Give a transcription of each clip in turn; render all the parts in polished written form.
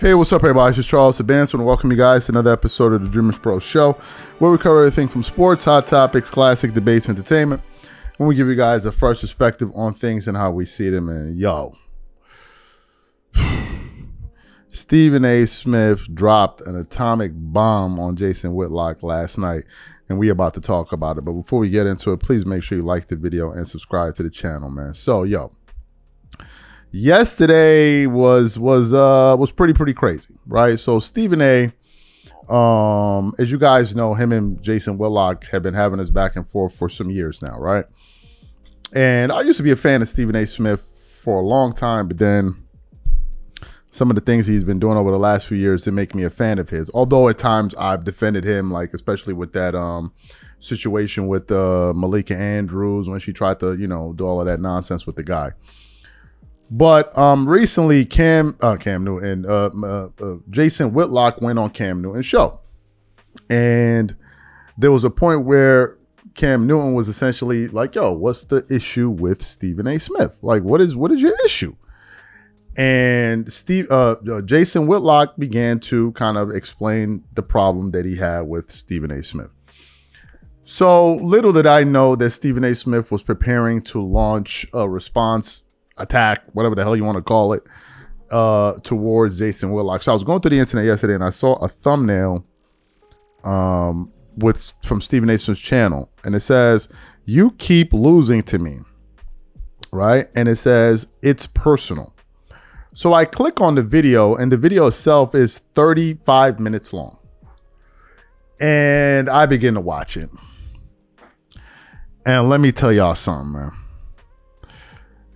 Hey, what's up, everybody? This is Charles Advance. I want to welcome you guys to another episode of the DREAMERSPRO show, where we cover everything from sports, hot topics, classic debates, entertainment. When we give you guys a fresh perspective on things and how we see them. And yo, Stephen A. Smith dropped an atomic bomb on Jason Whitlock last night, and we about to talk about it. But before we get into it, please make sure you like the video and subscribe to the channel, man. So, yo, yesterday was pretty crazy, right? So Stephen A., as you guys know, him and Jason Whitlock have been having this back and forth for some years now, right? And I used to be a fan of Stephen A. Smith for a long time, but then some of the things he's been doing over the last few years to make me a fan of his. Although at times I've defended him, like especially with that situation with Malika Andrews when she tried to, do all of that nonsense with the guy. But recently, Jason Whitlock went on Cam Newton's show, and there was a point where Cam Newton was essentially like, "Yo, what's the issue with Stephen A. Smith? Like, what is your issue?" And Jason Whitlock began to kind of explain the problem that he had with Stephen A. Smith. So little did I know that Stephen A. Smith was preparing to launch a response attack, whatever the hell you want to call it, towards Jason Whitlock. So I was going through the internet yesterday and I saw a thumbnail from Stephen A. Smith's channel, and it says, "You keep losing to me," right? And it says, "It's personal." So I click on the video, and the video itself is 35 minutes long. And I begin to watch it. And let me tell y'all something, man.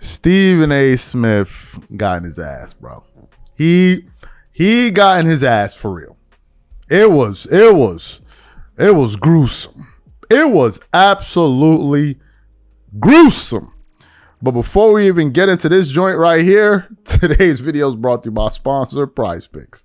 Stephen A. Smith got in his ass, bro. He got in his ass for real. It was gruesome. It was absolutely gruesome. But before we even get into this joint right here, today's video is brought to you by sponsor PrizePicks.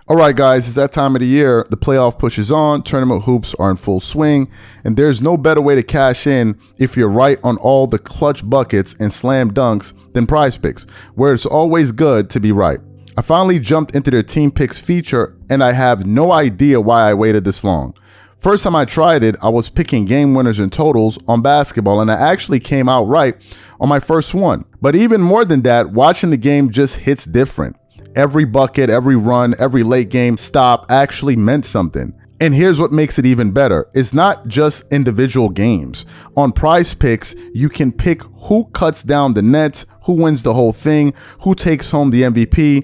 All right, guys, it's that time of the year. The playoff push is on. Tournament hoops are in full swing. And there's no better way to cash in if you're right on all the clutch buckets and slam dunks than PrizePicks, where it's always good to be right. I finally jumped into their Team Picks feature, and I have no idea why I waited this long. First time I tried it, I was picking game winners and totals on basketball, and I actually came out right on my first one. But even more than that, watching the game just hits different. Every bucket, every run, every late game stop actually meant something. And here's what makes it even better. It's not just individual games. On PrizePicks, you can pick who cuts down the nets, who wins the whole thing, who takes home the MVP,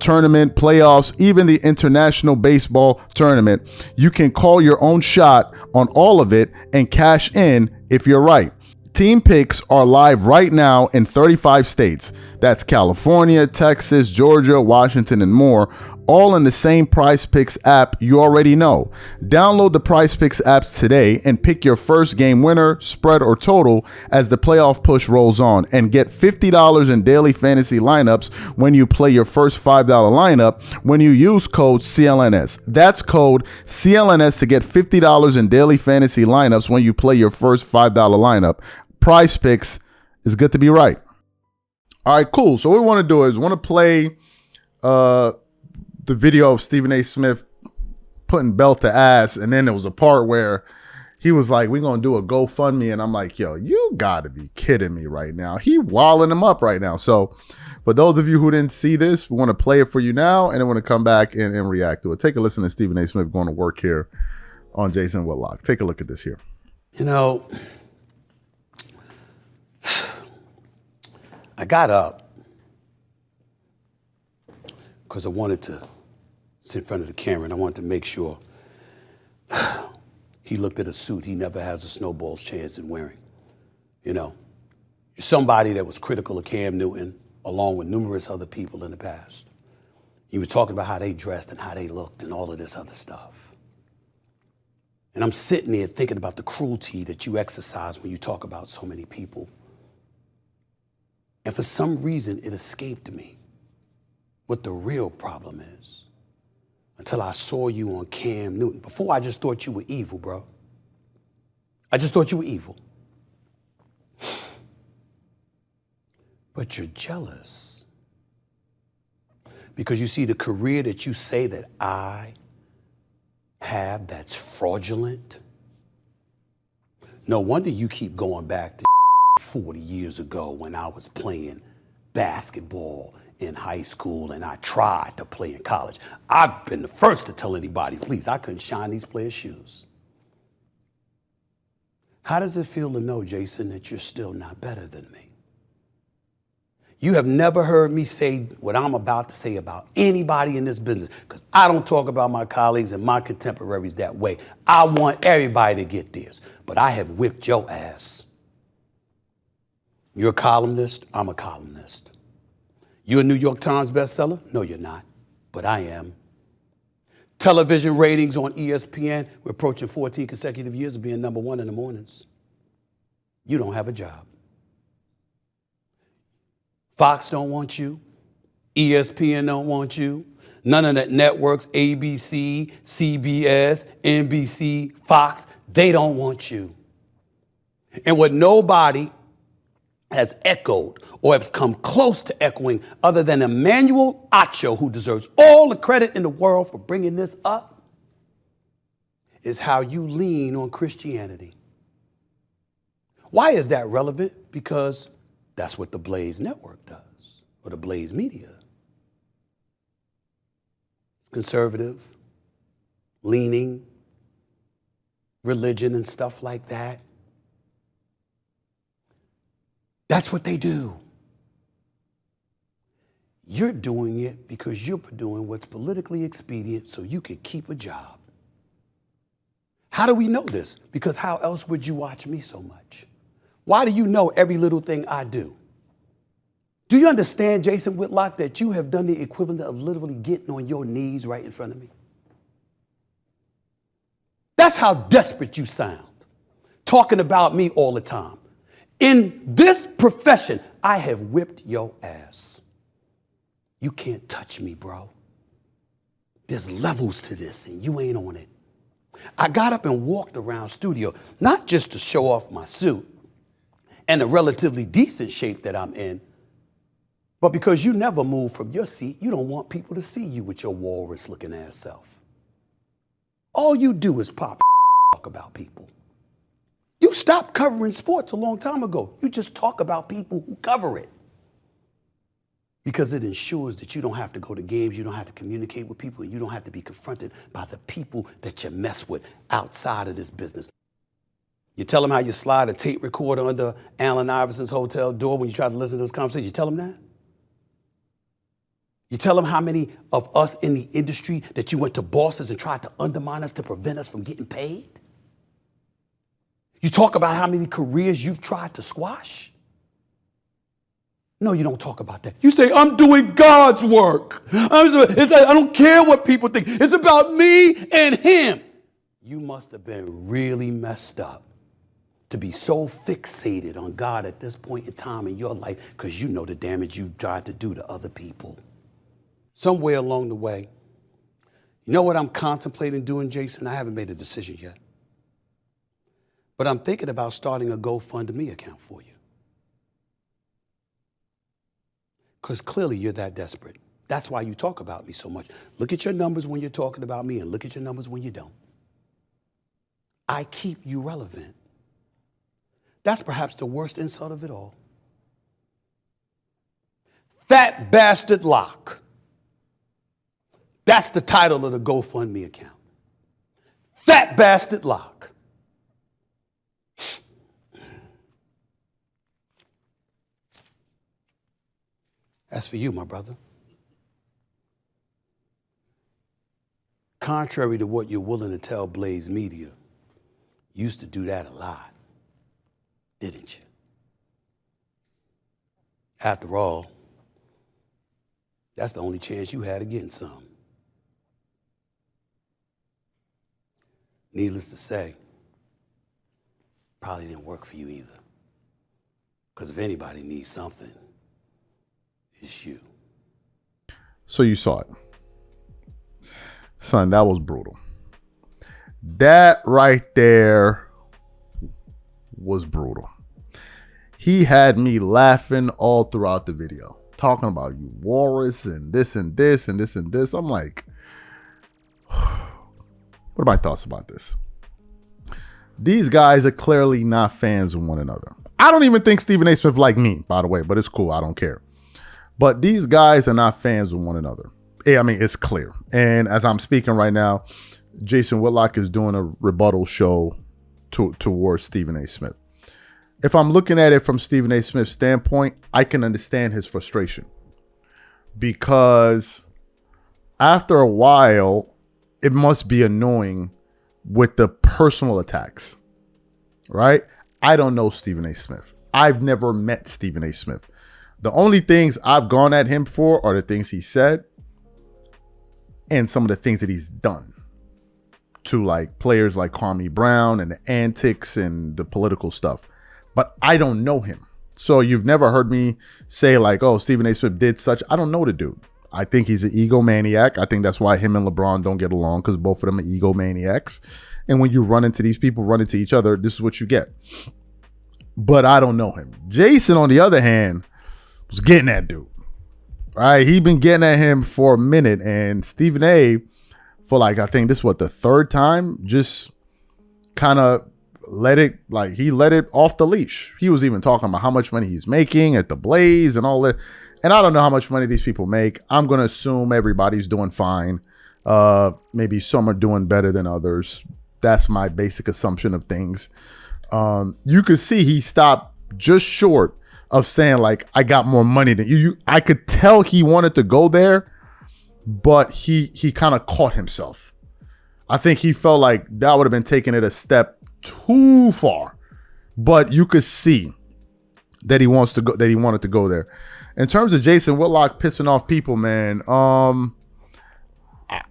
tournament, playoffs, even the international baseball tournament. You can call your own shot on all of it and cash in if you're right. Team Picks are live right now in 35 states. That's California, Texas, Georgia, Washington, and more, all in the same PrizePicks app you already know. Download the PrizePicks apps today and pick your first game winner, spread, or total as the playoff push rolls on, and get $50 in daily fantasy lineups when you play your first $5 lineup when you use code CLNS. That's code CLNS to get $50 in daily fantasy lineups when you play your first $5 lineup. PrizePicks is good to be right. All right, cool. So what we want to do is want to play the video of Stephen A. Smith putting belt to ass, and then there was a part where he was like, "We're going to do a GoFundMe," and I'm like, yo, you got to be kidding me right now. He walling him up right now. So for those of you who didn't see this, we want to play it for you now, and then we're going to come back and react to it. Take a listen to Stephen A. Smith going to work here on Jason Whitlock. Take a look at this here. I got up because I wanted to sit in front of the camera, and I wanted to make sure he looked at a suit he never has a snowball's chance in wearing. You're somebody that was critical of Cam Newton, along with numerous other people in the past. You were talking about how they dressed and how they looked and all of this other stuff. And I'm sitting there thinking about the cruelty that you exercise when you talk about so many people. And for some reason, it escaped me what the real problem is until I saw you on Cam Newton. Before, I just thought you were evil, bro. I just thought you were evil. But you're jealous Because you see, the career that you say that I have that's fraudulent, no wonder you keep going back to 40 years ago when I was playing basketball in high school and I tried to play in college. I've been the first to tell anybody, please, I couldn't shine these players' shoes. How does it feel to know, Jason, that you're still not better than me? You have never heard me say what I'm about to say about anybody in this business, because I don't talk about my colleagues and my contemporaries that way. I want everybody to get theirs, but I have whipped your ass. You're a columnist, I'm a columnist. You're a New York Times bestseller? No, you're not, but I am. Television ratings on ESPN, we're approaching 14 consecutive years of being #1 in the mornings. You don't have a job. Fox don't want you. ESPN don't want you. None of the networks, ABC, CBS, NBC, Fox, they don't want you. And what nobody has echoed or has come close to echoing other than Emmanuel Acho, who deserves all the credit in the world for bringing this up, is how you lean on Christianity. Why is that relevant? Because that's what the Blaze Network does, or the Blaze Media. It's conservative, leaning, religion and stuff like that. That's what they do. You're doing it because you're doing what's politically expedient so you can keep a job. How do we know this? Because how else would you watch me so much? Why do you know every little thing I do? Do you understand, Jason Whitlock, that you have done the equivalent of literally getting on your knees right in front of me? That's how desperate you sound, talking about me all the time. In this profession, I have whipped your ass. You can't touch me, bro. There's levels to this, and you ain't on it. I got up and walked around studio, not just to show off my suit and the relatively decent shape that I'm in, but because you never move from your seat, you don't want people to see you with your walrus-looking ass self. All you do is talk about people. You stopped covering sports a long time ago. You just talk about people who cover it. Because it ensures that you don't have to go to games, you don't have to communicate with people, and you don't have to be confronted by the people that you mess with outside of this business. You tell them how you slide a tape recorder under Allen Iverson's hotel door when you try to listen to those conversations. You tell them that? You tell them how many of us in the industry that you went to bosses and tried to undermine us to prevent us from getting paid? You talk about how many careers you've tried to squash? No, you don't talk about that. You say, I'm doing God's work. I don't care what people think. It's about me and him. You must have been really messed up to be so fixated on God at this point in time in your life because you know the damage you tried to do to other people. Somewhere along the way, you know what I'm contemplating doing, Jason? I haven't made a decision yet. But I'm thinking about starting a GoFundMe account for you. Because clearly you're that desperate. That's why you talk about me so much. Look at your numbers when you're talking about me and look at your numbers when you don't. I keep you relevant. That's perhaps the worst insult of it all. Fat Bastard Lock. That's the title of the GoFundMe account. Fat Bastard Lock. That's for you, my brother. Contrary to what you're willing to tell Blaze Media, you used to do that a lot, didn't you? After all, that's the only chance you had of getting some. Needless to say, probably didn't work for you either. Because if anybody needs something, it's you. So you saw it. Son, that was brutal. That right there was brutal. He had me laughing all throughout the video. talking about you walrus and this and this and this and this. I'm like, what are my thoughts about this? These guys are clearly not fans of one another. I don't even think Stephen A. Smith like me, by the way, but it's cool. I don't care. But these guys are not fans of one another. I mean, it's clear. And as I'm speaking right now, Jason Whitlock is doing a rebuttal show towards Stephen A. Smith. If I'm looking at it from Stephen A. Smith's standpoint, I can understand his frustration. Because after a while, it must be annoying with the personal attacks, right? I don't know Stephen A. Smith. I've never met Stephen A. Smith. The only things I've gone at him for are the things he said and some of the things that he's done to like players like Kwame Brown and the antics and the political stuff. But I don't know him. So you've never heard me say like, oh, Stephen A. Smith did such. I don't know the dude. I think he's an egomaniac. I think that's why him and LeBron don't get along, because both of them are egomaniacs. And when you run into these people, run into each other, this is what you get. But I don't know him. Jason, on the other hand, was getting that dude. Right? He been getting at him for a minute. And Stephen A., for like, I think this is what, the third time, just kind of let it off the leash. He was even talking about how much money he's making at the Blaze and all that. And I don't know how much money these people make. I'm going to assume everybody's doing fine. Maybe some are doing better than others. That's my basic assumption of things. You could see he stopped just short of saying like, I got more money than you. I could tell he wanted to go there, but he kind of caught himself. I think he felt like that would have been taking it a step too far, but you could see that he wants to go, that he wanted to go there. In terms of Jason Whitlock pissing off people, man,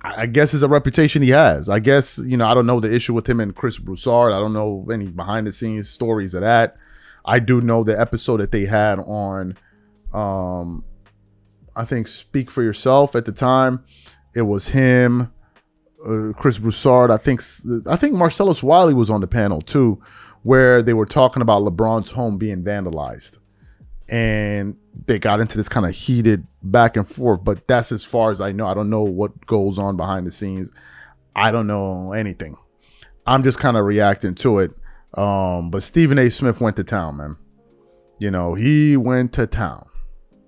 I guess it's a reputation he has. I guess, I don't know the issue with him and Chris Broussard. I don't know any behind the scenes stories of that. I do know the episode that they had on, I think Speak for Yourself at the time. It was him, Chris Broussard. I think Marcellus Wiley was on the panel too, where they were talking about LeBron's home being vandalized. And they got into this kind of heated back and forth, but that's as far as I know. I don't know what goes on behind the scenes. I don't know anything. I'm just kind of reacting to it. But Stephen A. Smith went to town, man. He went to town.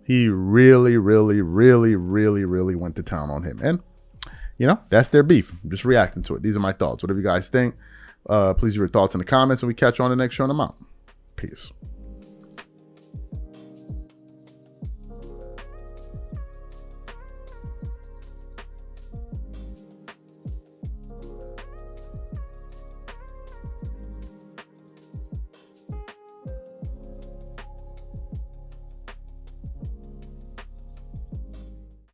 He really, really, really, really, really went to town on him. And, that's their beef. I'm just reacting to it. These are my thoughts. Whatever you guys think, please leave your thoughts in the comments, and we catch you on the next show, and I'm out. Peace.